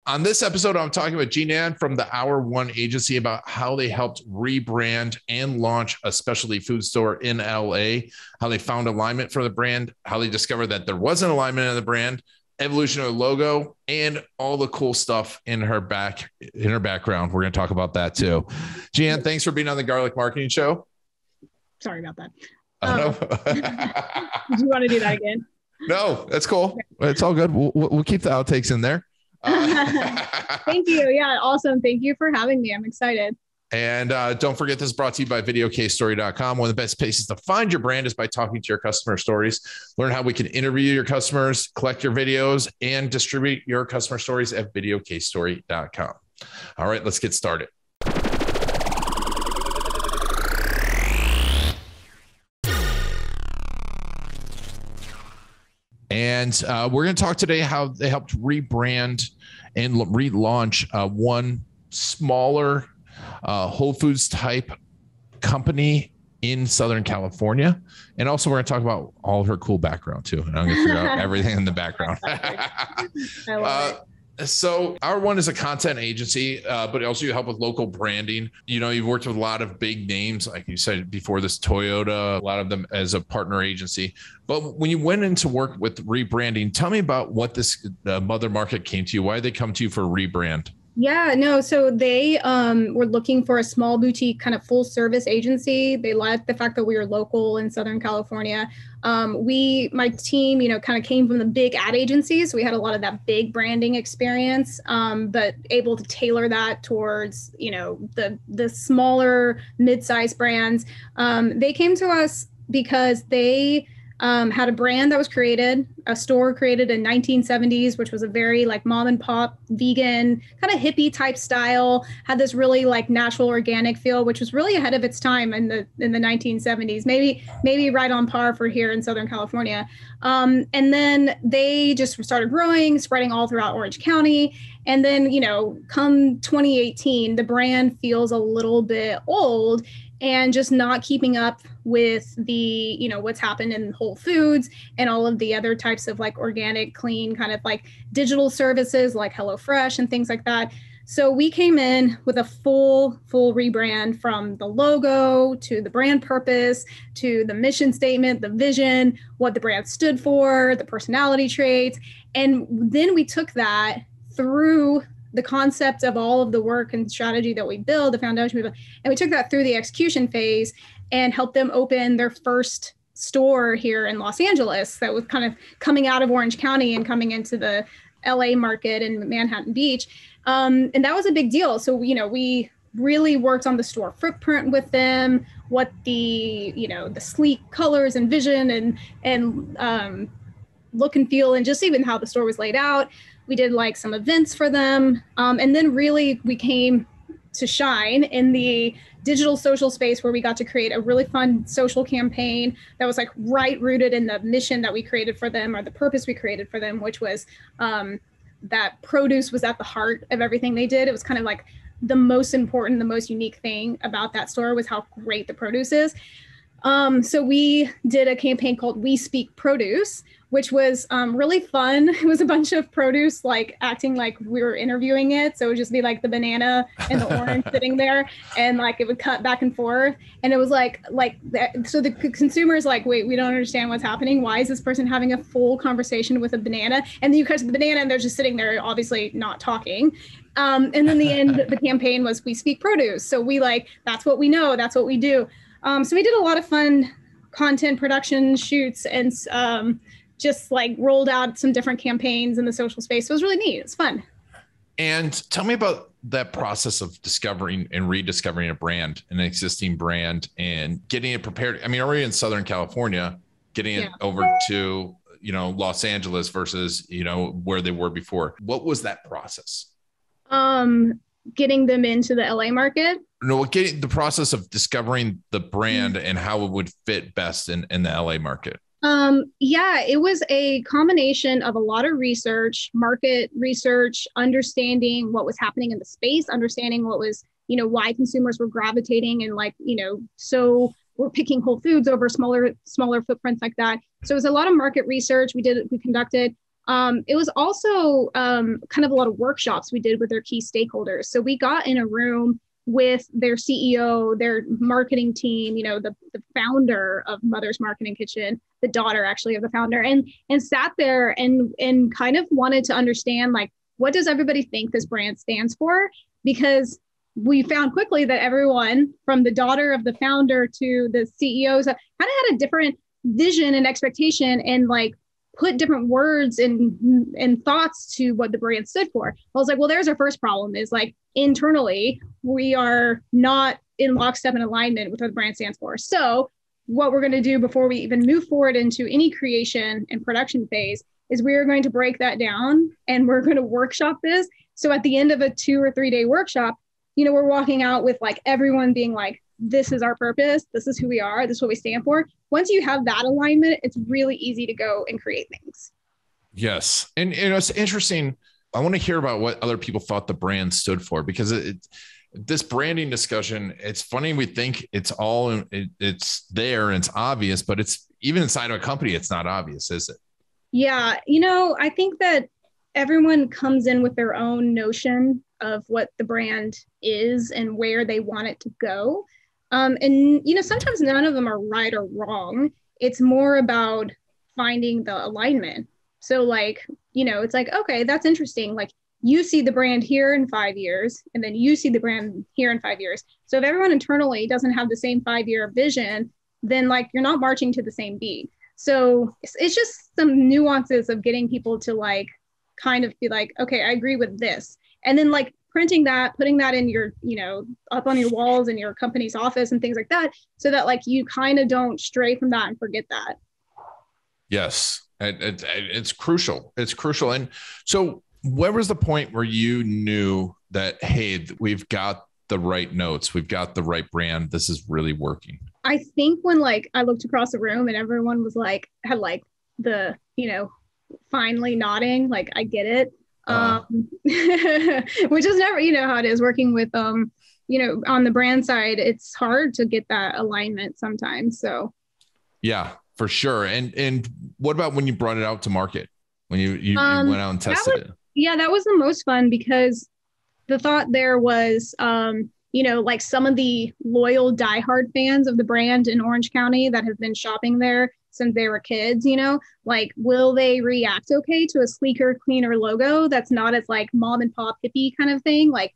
On this episode, I'm talking with Jeanann from the Hour One Agency about how they helped rebrand and launch a specialty food store in LA, how they found alignment for the brand, how they discovered that there wasn't alignment in the brand, evolution of the logo, and all the cool stuff in her background. We're going to talk about that too. Jeanann, thanks for being on the Garlic Marketing Show. Sorry about that. No. Do you want to do that again? No, that's cool. Okay. It's all good. We'll keep the outtakes in there. Thank you. Yeah, awesome. Thank you for having me. I'm excited. And don't forget, this is brought to you by videocasestory.com. One of the best places to find your brand is by talking to your customer stories. Learn how we can interview your customers, collect your videos, and distribute your customer stories at videocasestory.com. All right, let's get started. And we're going to talk today how they helped rebrand and relaunch one smaller Whole Foods type company in Southern California. And also we're going to talk about all of her cool background too. And I'm going to figure out everything in the background. I love it. So Hour One is a content agency, but also you help with local branding. You know, you've worked with a lot of big names, like you said before, this Toyota, a lot of them as a partner agency. But when you went into work with rebranding, tell me about what this mother market came to you. Why did they come to you for rebrand? Yeah, no. So they were looking for a small boutique kind of full service agency. They liked the fact that we were local in Southern California. My team, kind of came from the big ad agencies. So we had a lot of that big branding experience, but able to tailor that towards, the smaller mid-sized brands. They came to us because they had a brand that was created, a store created in 1970s, which was a very like mom and pop vegan kind of hippie type style, had this really like natural organic feel, which was really ahead of its time in the 1970s, maybe right on par for here in Southern California. And then they just started growing, spreading all throughout Orange County. And then, come 2018, the brand feels a little bit old and just not keeping up with the, what's happened in Whole Foods and all of the other types of like organic, clean kind of like digital services like HelloFresh and things like that. So we came in with a full rebrand, from the logo to the brand purpose to the mission statement, the vision, what the brand stood for, the personality traits. And then we took that through the concept of all of the work and strategy that we build, the foundation we build, and we took that through the execution phase and helped them open their first store here in Los Angeles that was kind of coming out of Orange County and coming into the LA market and Manhattan Beach. And that was a big deal. So, we really worked on the store footprint with them, what the sleek colors and vision and look and feel, and just even how the store was laid out. We did like some events for them. And then really we came to shine in the digital social space, where we got to create a really fun social campaign that was like right rooted in the mission that we created for them, or the purpose we created for them, which was that produce was at the heart of everything they did. It was kind of like the most important, the most unique thing about that store was how great the produce is. So we did a campaign called We Speak Produce, which was really fun. It was a bunch of produce, like acting like we were interviewing it. So it would just be like the banana and the orange sitting there, and like it would cut back and forth. And it was like that. So the consumer's like, wait, we don't understand what's happening. Why is this person having a full conversation with a banana? And then you catch the banana and they're just sitting there, obviously not talking. And then the end, the campaign was We Speak Produce. So we that's what we know. That's what we do. So we did a lot of fun content production shoots and just like rolled out some different campaigns in the social space. So it was really neat. It's fun. And tell me about that process of discovering and rediscovering a brand, an existing brand, and getting it prepared. I mean, already in Southern California, getting it over to, Los Angeles versus, where they were before. What was that process? Getting them into the LA market. No, getting the process of discovering the brand and how it would fit best in the LA market. It was a combination of a lot of research, market research, understanding what was happening in the space, understanding what was, why consumers were gravitating and so we're picking Whole Foods over smaller footprints like that. So it was a lot of market research we conducted. It was also kind of a lot of workshops we did with their key stakeholders. So we got in a room with their CEO, their marketing team, the founder of Mother's Marketing Kitchen, the daughter actually of the founder, and sat there and kind of wanted to understand, like, what does everybody think this brand stands for? Because we found quickly that everyone from the daughter of the founder to the CEOs kind of had a different vision and expectation, and like put different words and thoughts to what the brand stood for. I was like, well, there's our first problem, is like internally, we are not in lockstep and alignment with what the brand stands for. So what we're going to do before we even move forward into any creation and production phase is we are going to break that down, and we're going to workshop this. So at the end of a 2 or 3 day workshop, we're walking out with like everyone being like, this is our purpose. This is who we are. This is what we stand for. Once you have that alignment, it's really easy to go and create things. Yes. And it's interesting. I want to hear about what other people thought the brand stood for, because this branding discussion, it's funny. We think it's there and it's obvious, but it's even inside of a company, it's not obvious, is it? Yeah. I think that everyone comes in with their own notion of what the brand is and where they want it to go. And sometimes none of them are right or wrong. It's more about finding the alignment. So like, it's like, okay, that's interesting. Like, you see the brand here in 5 years, and then you see the brand here in 5 years. So if everyone internally doesn't have the same 5-year vision, then like you're not marching to the same beat. So it's just some nuances of getting people to like kind of be like, okay, I agree with this. And then like printing that, putting that in your, up on your walls in your company's office and things like that, so that like you kind of don't stray from that and forget that. Yes, it's crucial. It's crucial. And so where was the point where you knew that, hey, we've got the right notes, we've got the right brand, this is really working? I think when like I looked across the room and everyone was like, had like the, finally nodding, like, I get it. Which is never, how it is working with, on the brand side, it's hard to get that alignment sometimes. So. Yeah, for sure. And what about when you brought it out to market, when you went out and tested it? Yeah, that was the most fun, because the thought there was, like some of the loyal diehard fans of the brand in Orange County that have been shopping there since they were kids, like, will they react okay to a sleeker, cleaner logo that's not as like mom and pop hippie kind of thing? Like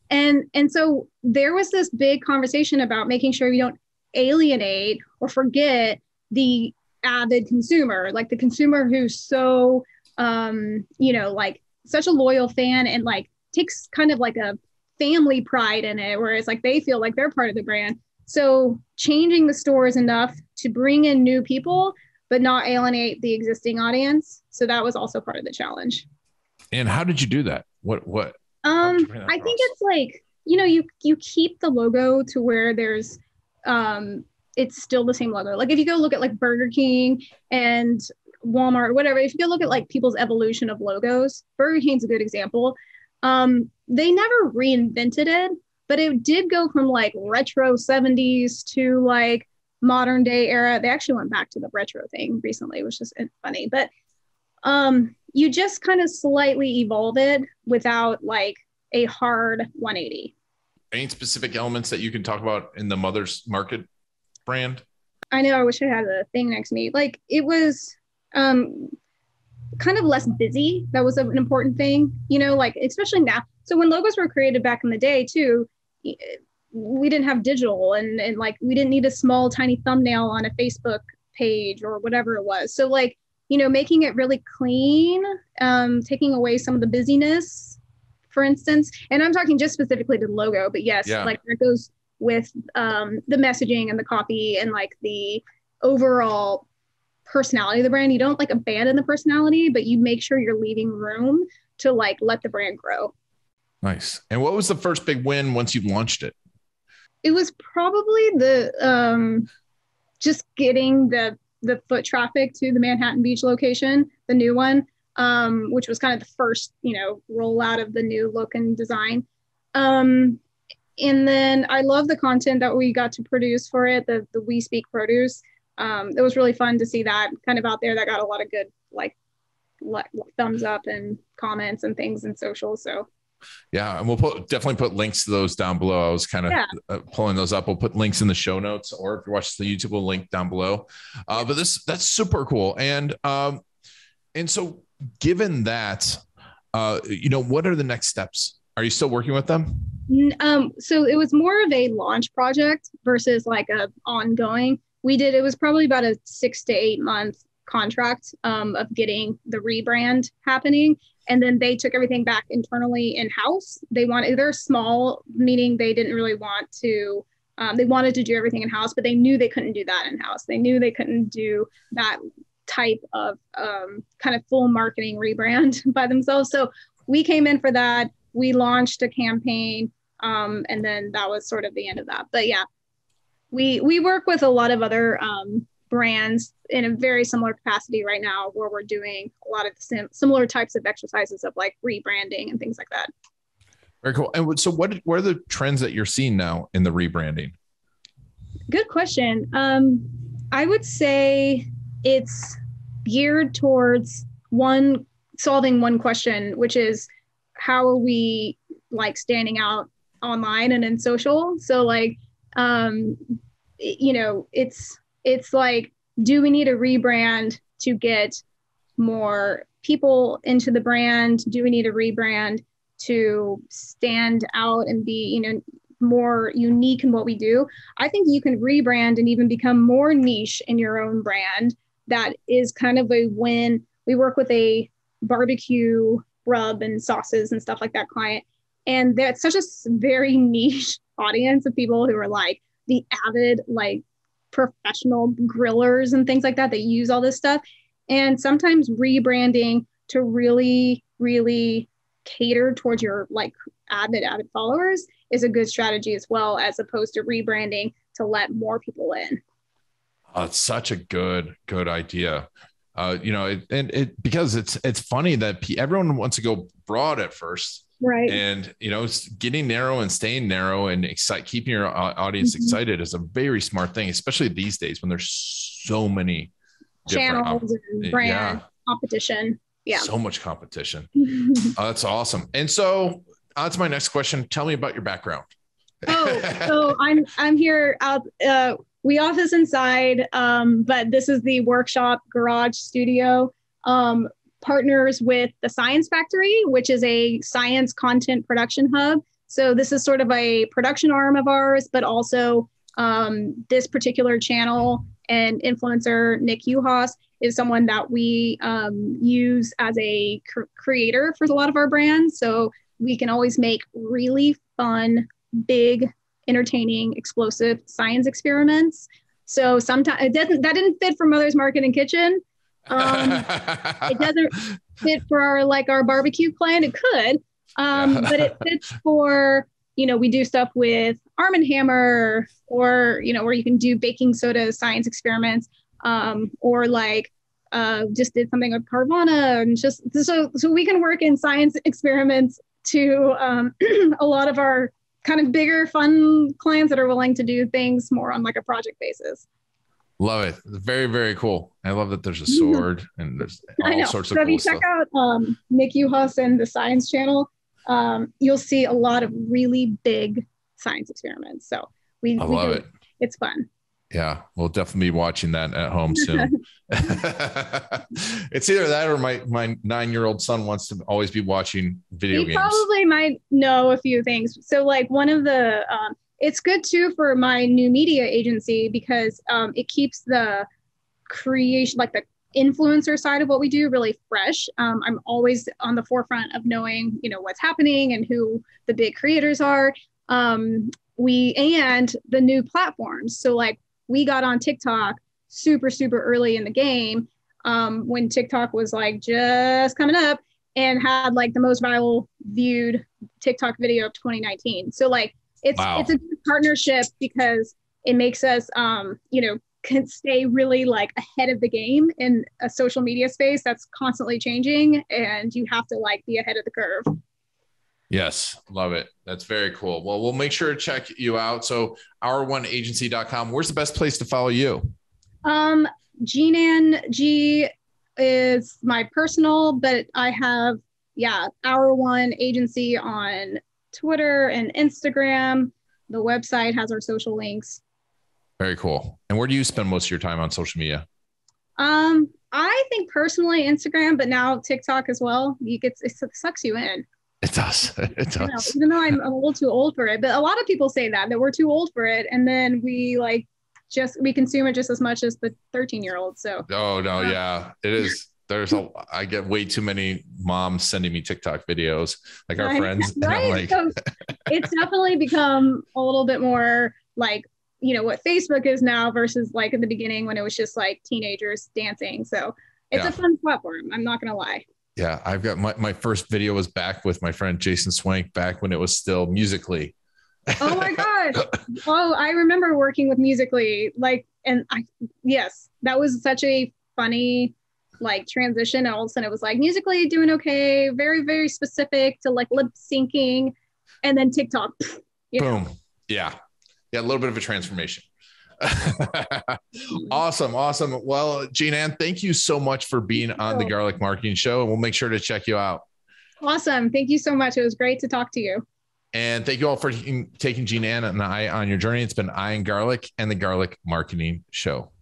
and so there was this big conversation about making sure you don't alienate or forget the avid consumer, like the consumer who's so, like such a loyal fan and like takes kind of like a family pride in it, whereas like they feel like they're part of the brand. So changing the stores enough to bring in new people, but not alienate the existing audience. So that was also part of the challenge. And how did you do that? What? I think it's like, you keep the logo to where there's, it's still the same logo. Like if you go look at like Burger King and Walmart or whatever, if you go look at like people's evolution of logos, Burger King's a good example. They never reinvented it, but it did go from like retro 70s to like modern day era. They actually went back to the retro thing recently, which is funny, but you just kind of slightly evolve it without like a hard 180. Any specific elements that you can talk about in the Mother's Market brand? I know, I wish I had a thing next to me. Like it was kind of less busy. That was an important thing, like especially now. So when logos were created back in the day too, we didn't have digital and like we didn't need a small tiny thumbnail on a Facebook page or whatever it was. So like, making it really clean, taking away some of the busyness, for instance. And I'm talking just specifically to the logo, but yes, like that goes with the messaging and the copy and like the overall personality of the brand. You don't like abandon the personality, but you make sure you're leaving room to like let the brand grow. Nice. And what was the first big win once you launched it? It was probably the just getting the foot traffic to the Manhattan Beach location, the new one, which was kind of the first, rollout of the new look and design. And then I love the content that we got to produce for it, the We Speak Produce. It was really fun to see that kind of out there. That got a lot of good thumbs up and comments and things in social. So yeah, and we'll definitely put links to those down below. I was kind of pulling those up. We'll put links in the show notes, or if you're watching the YouTube, we'll link down below. But that's super cool. And so given that, what are the next steps? Are you still working with them? So it was more of a launch project versus like a ongoing. It was probably about a 6 to 8 month contract of getting the rebrand happening. And then they took everything back internally in-house. They're small, meaning they didn't really want to, they wanted to do everything in-house, but they knew they couldn't do that in-house. They knew they couldn't do that type of kind of full marketing rebrand by themselves. So we came in for that. We launched a campaign, and then that was sort of the end of that. But yeah, we work with a lot of other brands in a very similar capacity right now, where we're doing a lot of similar types of exercises of like rebranding and things like that. Very cool. And so what are the trends that you're seeing now in the rebranding? Good question. I would say it's geared towards solving one question, which is how are we like standing out online and in social? So like, it's like, do we need a rebrand to get more people into the brand? Do we need a rebrand to stand out and be, more unique in what we do? I think you can rebrand and even become more niche in your own brand. That is kind of a win. We work with a barbecue rub and sauces and stuff like that client. And that's such a very niche audience of people who are like the avid, like professional grillers and things like that use all this stuff. And sometimes rebranding to really, really cater towards your like avid followers is a good strategy as well, as opposed to rebranding to let more people in. Oh, it's such a good idea. Because it's funny that everyone wants to go broad at first. Right. And, it's getting narrow and staying narrow and keeping your audience excited is a very smart thing, especially these days when there's so many channels and brand competition. Yeah. So much competition. That's awesome. And so that's my next question. Tell me about your background. So I'm here out, we office inside, but this is the workshop garage studio. Partners with the Science Factory, which is a science content production hub. So this is sort of a production arm of ours, but also this particular channel and influencer, Nick Uhas, is someone that we use as a creator for a lot of our brands. So we can always make really fun, big, entertaining, explosive science experiments. So sometimes that didn't fit for Mother's Market and Kitchen. It doesn't fit for our barbecue client. It could, but it fits for, we do stuff with Arm & Hammer, or, where you can do baking soda science experiments, or just did something with Carvana, and just so we can work in science experiments to a lot of our kind of bigger, fun clients that are willing to do things more on like a project basis. Love it. Very, very cool. I love that there's a sword and there's all sorts of cool stuff. So if you check out Nick Uhas and the Science Channel, you'll see a lot of really big science experiments. So I love it. It's fun. Yeah, we'll definitely be watching that at home soon. It's either that or my 9-year-old son wants to always be watching video games. He probably might know a few things. So like one of the, it's good too for my new media agency, because it keeps the creation, like the influencer side of what we do, really fresh. I'm always on the forefront of knowing, what's happening and who the big creators are. And the new platforms. So like we got on TikTok super, super early in the game, when TikTok was like just coming up, and had like the most viral viewed TikTok video of 2019. So like it's a good partnership, because it makes us, can stay really like ahead of the game in a social media space that's constantly changing, and you have to like be ahead of the curve. Yes. Love it. That's very cool. Well, we'll make sure to check you out. So our1agency.com, where's the best place to follow you? Jeanann, G is my personal, but I have, Hour One Agency on Twitter and Instagram. The website has our social links. Very cool. And where do you spend most of your time on social media? I think personally Instagram, but now TikTok as well. It sucks you in. It does. It does. Even though I'm a little too old for it, but a lot of people say that we're too old for it, and then we consume it just as much as the 13-year-old. So. Oh no, yeah, it is. I get way too many moms sending me TikTok videos, like our friends. Right. And I'm like, so it's definitely become a little bit more like, what Facebook is now versus like in the beginning when it was just like teenagers dancing. So it's a fun platform. I'm not going to lie. Yeah. I've got my first video was back with my friend Jason Swank back when it was still Musical.ly. Oh my gosh. Oh, I remember working with Musical.ly. Yes, that was such a funny like transition. And all of a sudden it was like Musical.ly doing okay. Very, very specific to like lip syncing, and then TikTok. Boom. Yeah. Yeah. A little bit of a transformation. Awesome. Well, Jeanann, thank you so much for being on the Garlic Marketing Show, and we'll make sure to check you out. Awesome. Thank you so much. It was great to talk to you. And thank you all for taking Jeanann and I on your journey. It's been I and Garlic and the Garlic Marketing Show.